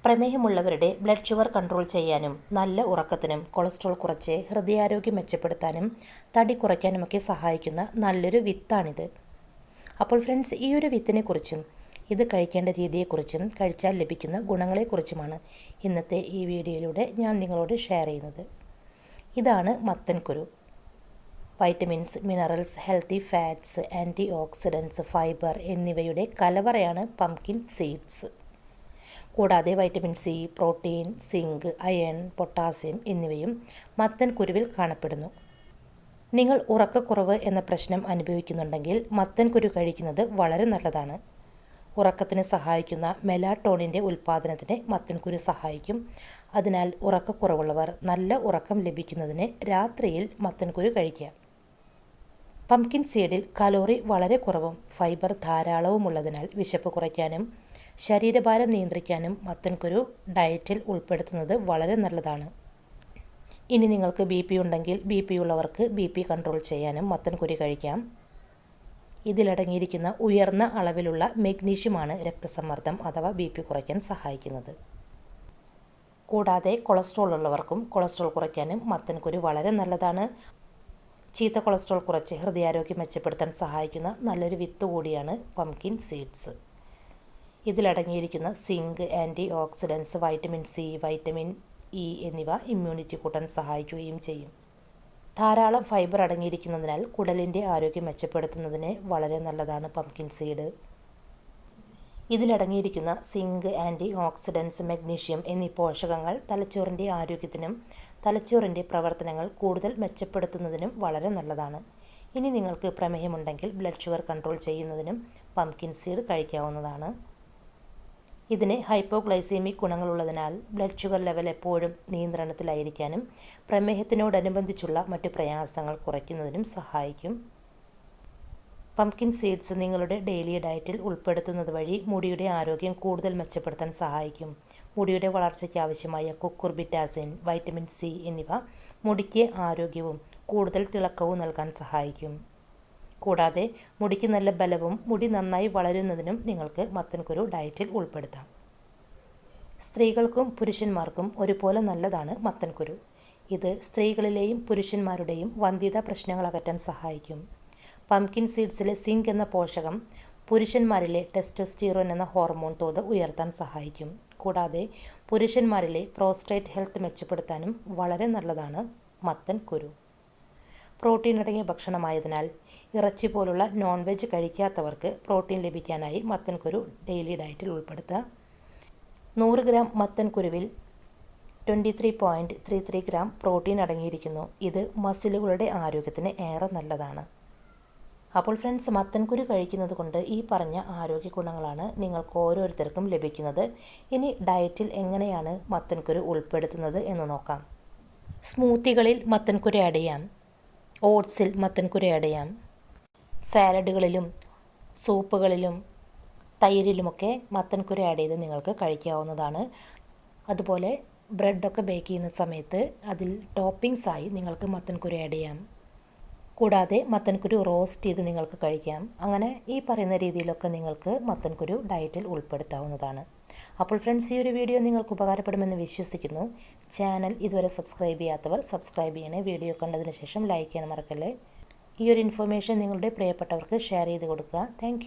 പ്രമേഹമുള്ളവരുടെ blood sugar control ചെയ്യാനും നല്ല ഉറക്കത്തിനും cholesterol കുറച്ച് ഹൃദയാരോഗ്യം മെച്ചപ്പെടുത്താനും തടി കുറയ്ക്കാനുമൊക്കെ സഹായിക്കുന്ന നല്ലൊരു വിത്താണിത്. അപ്പോൾ ഫ്രണ്ട്സ്, ഈ ഒരു വിത്തിനെക്കുറിച്ചും ഇത് കഴിക്കേണ്ട രീതിയെക്കുറിച്ചും കഴിച്ചാൽ ലഭിക്കുന്ന ഗുണങ്ങളെക്കുറിച്ചുമാണ് ഇന്നത്തെ ഈ വീഡിയോയിലൂടെ ഞാൻ നിങ്ങളോട് ഷെയർ ചെയ്യുന്നത്. ഇതാണ് മത്തൻകുരു. Vitamins, minerals, healthy fats, anti oxidants, fibre എന്നിവയുടെ കലവറയാണ് പംകിൻ സീഡ്സ്. കൂടാതെ vitamin C, protein, zinc, iron, potassium എന്നിവയും മത്തൻകുരുവിൽ കാണപ്പെടുന്നു. നിങ്ങൾ ഉറക്കക്കുറവ് എന്ന പ്രശ്നം അനുഭവിക്കുന്നുണ്ടെങ്കിൽ മത്തൻകുരു കഴിക്കുന്നത് വളരെ നല്ലതാണ്. ഉറക്കത്തിന് സഹായിക്കുന്ന മെലാട്ടോണിൻ്റെ ഉൽപ്പാദനത്തിന് മത്തൻകുരു സഹായിക്കും. അതിനാൽ ഉറക്കക്കുറവുള്ളവർ നല്ല ഉറക്കം ലഭിക്കുന്നതിന് രാത്രിയിൽ മത്തൻകുരു കഴിക്കുക. പംകിൻ സീഡിൽ കലോറി വളരെ കുറവും ഫൈബർ ധാരാളവുമുള്ളതിനാൽ വിശപ്പ് കുറയ്ക്കാനും ശരീരഭാരം നിയന്ത്രിക്കാനും മത്തൻകുരു ഡയറ്റിൽ ഉൾപ്പെടുത്തുന്നത് വളരെ നല്ലതാണ്. ഇനി നിങ്ങൾക്ക് BP ഉണ്ടെങ്കിൽ BP ഉള്ളവർക്ക് BP കൺട്രോൾ ചെയ്യാനും മത്തൻകുരു കഴിക്കാം. ഇതിലടങ്ങിയിരിക്കുന്ന ഉയർന്ന അളവിലുള്ള മെഗ്നീഷ്യമാണ് രക്തസമ്മർദ്ദം അഥവാ BP കുറയ്ക്കാൻ സഹായിക്കുന്നത്. കൂടാതെ കൊളസ്ട്രോൾ ഉള്ളവർക്കും കൊളസ്ട്രോൾ കുറയ്ക്കാനും മത്തൻകുരു വളരെ നല്ലതാണ്. ചീത്ത കൊളസ്ട്രോൾ കുറച്ച് ഹൃദയാരോഗ്യം മെച്ചപ്പെടുത്താൻ സഹായിക്കുന്ന നല്ലൊരു വിത്ത് കൂടിയാണ് പംകിൻ സീഡ്സ്. ഇതിലടങ്ങിയിരിക്കുന്ന zinc, anti oxidants, vitamin C, vitamin E എന്നിവ ഇമ്മ്യൂണിറ്റി കൂട്ടാൻ സഹായിക്കുകയും ചെയ്യും. ധാരാളം ഫൈബർ അടങ്ങിയിരിക്കുന്നതിനാൽ കുടലിൻ്റെ ആരോഗ്യം മെച്ചപ്പെടുത്തുന്നതിന് വളരെ നല്ലതാണ് പംകിൻ സീഡ്. ഇതിലടങ്ങിയിരിക്കുന്ന സിങ്ക്, ആൻറ്റി ഓക്സിഡൻസ്, മഗ്നീഷ്യം എന്നീ പോഷകങ്ങൾ തലച്ചോറിൻ്റെ ആരോഗ്യത്തിനും തലച്ചോറിൻ്റെ പ്രവർത്തനങ്ങൾ കൂടുതൽ മെച്ചപ്പെടുത്തുന്നതിനും വളരെ നല്ലതാണ്. ഇനി നിങ്ങൾക്ക് പ്രമേഹമുണ്ടെങ്കിൽ ബ്ലഡ് ഷുഗർ കൺട്രോൾ ചെയ്യുന്നതിനും പംകിൻ സീഡ് കഴിക്കാവുന്നതാണ്. ഇതിന് ഹൈപ്പോഗ്ലൈസീമിക് ഗുണങ്ങളുള്ളതിനാൽ ബ്ലഡ് ഷുഗർ ലെവൽ എപ്പോഴും നിയന്ത്രണത്തിലായിരിക്കാനും പ്രമേഹത്തിനോടനുബന്ധിച്ചുള്ള മറ്റു പ്രയാസങ്ങൾ കുറയ്ക്കുന്നതിനും സഹായിക്കും. പംകിൻ സീഡ്സ് നിങ്ങളുടെ ഡെയിലി ഡയറ്റിൽ ഉൾപ്പെടുത്തുന്നത് വഴി മുടിയുടെ ആരോഗ്യം കൂടുതൽ മെച്ചപ്പെടുത്താൻ സഹായിക്കും. മുടിയുടെ വളർച്ചയ്ക്ക് ആവശ്യമായ കുക്കുർബിറ്റാസിൻ, വൈറ്റമിൻ സി എന്നിവ മുടിക്ക് ആരോഗ്യവും കൂടുതൽ തിളക്കവും നൽകാൻ സഹായിക്കും. കൂടാതെ മുടിക്ക് നല്ല ബലവും മുടി നന്നായി വളരുന്നതിനും നിങ്ങൾക്ക് മത്തൻകുരു ഡയറ്റിൽ ഉൾപ്പെടുത്താം. സ്ത്രീകൾക്കും പുരുഷന്മാർക്കും ഒരുപോലെ നല്ലതാണ് മത്തൻകുരു. ഇത് സ്ത്രീകളിലെയും പുരുഷന്മാരുടെയും വന്ധ്യതാ പ്രശ്നങ്ങൾ അകറ്റാൻ സഹായിക്കും. പംകിൻ സീഡ്സിലെ സിങ്ക് എന്ന പോഷകം പുരുഷന്മാരിലെ ടെസ്റ്റോസ്റ്റിറോൺ എന്ന ഹോർമോൺ തോത് ഉയർത്താൻ സഹായിക്കും. കൂടാതെ പുരുഷന്മാരിലെ പ്രോസ്റ്റേറ്റ് ഹെൽത്ത് മെച്ചപ്പെടുത്താനും വളരെ നല്ലതാണ് മത്തൻകുരു. പ്രോട്ടീൻ അടങ്ങിയ ഭക്ഷണമായതിനാൽ ഇറച്ചി പോലുള്ള നോൺ വെജ് കഴിക്കാത്തവർക്ക് പ്രോട്ടീൻ ലഭിക്കാനായി മത്തൻകുരു ഡെയിലി ഡയറ്റിൽ ഉൾപ്പെടുത്തുക. 100 ഗ്രാം മത്തൻകുരുവിൽ 23.33 ഗ്രാം പ്രോട്ടീൻ അടങ്ങിയിരിക്കുന്നു. ഇത് മസിലുകളുടെ ആരോഗ്യത്തിന് ഏറെ നല്ലതാണ്. അപ്പോൾ ഫ്രണ്ട്സ്, മത്തൻകുരു കഴിക്കുന്നത് കൊണ്ട് ഈ പറഞ്ഞ ആരോഗ്യ ഗുണങ്ങളാണ് നിങ്ങൾക്ക് ഓരോരുത്തർക്കും ലഭിക്കുന്നത്. ഇനി ഡയറ്റിൽ എങ്ങനെയാണ് മത്തൻകുരു ഉൾപ്പെടുത്തുന്നത് എന്ന് നോക്കാം. സ്മൂത്തികളിൽ മത്തൻകുരു ആഡ് ചെയ്യാം. ഓട്സിൽ മത്തൻകുരു ആഡ് ചെയ്യാം. സാലഡുകളിലും സൂപ്പുകളിലും തൈരിലുമൊക്കെ മത്തൻകുരു ആഡ് ചെയ്ത് നിങ്ങൾക്ക് കഴിക്കാവുന്നതാണ്. അതുപോലെ ബ്രെഡൊക്കെ ബേക്ക് ചെയ്യുന്ന സമയത്ത് അതിൽ ടോപ്പിംഗ്സായി നിങ്ങൾക്ക് മത്തൻകുരു ആഡ് ചെയ്യാം. കൂടാതെ മത്തൻകുരു റോസ്റ്റ് ചെയ്ത് നിങ്ങൾക്ക് കഴിക്കാം. അങ്ങനെ ഈ പറയുന്ന രീതിയിലൊക്കെ നിങ്ങൾക്ക് മത്തൻകുരു ഡയറ്റിൽ ഉൾപ്പെടുത്താവുന്നതാണ്. അപ്പോൾ ഫ്രണ്ട്സ്, ഈ ഒരു വീഡിയോ നിങ്ങൾക്ക് ഉപകാരപ്പെടുമെന്ന് വിശ്വസിക്കുന്നു. ചാനൽ ഇതുവരെ സബ്സ്ക്രൈബ് ചെയ്യാത്തവർ സബ്സ്ക്രൈബ് ചെയ്യണേ. വീഡിയോ കണ്ടതിന് ശേഷം ലൈക്ക് ചെയ്യാൻ മറക്കല്ലേ. ഈ ഒരു ഇൻഫർമേഷൻ നിങ്ങളുടെ പ്രിയപ്പെട്ടവർക്ക് ഷെയർ ചെയ്ത് കൊടുക്കുക. താങ്ക്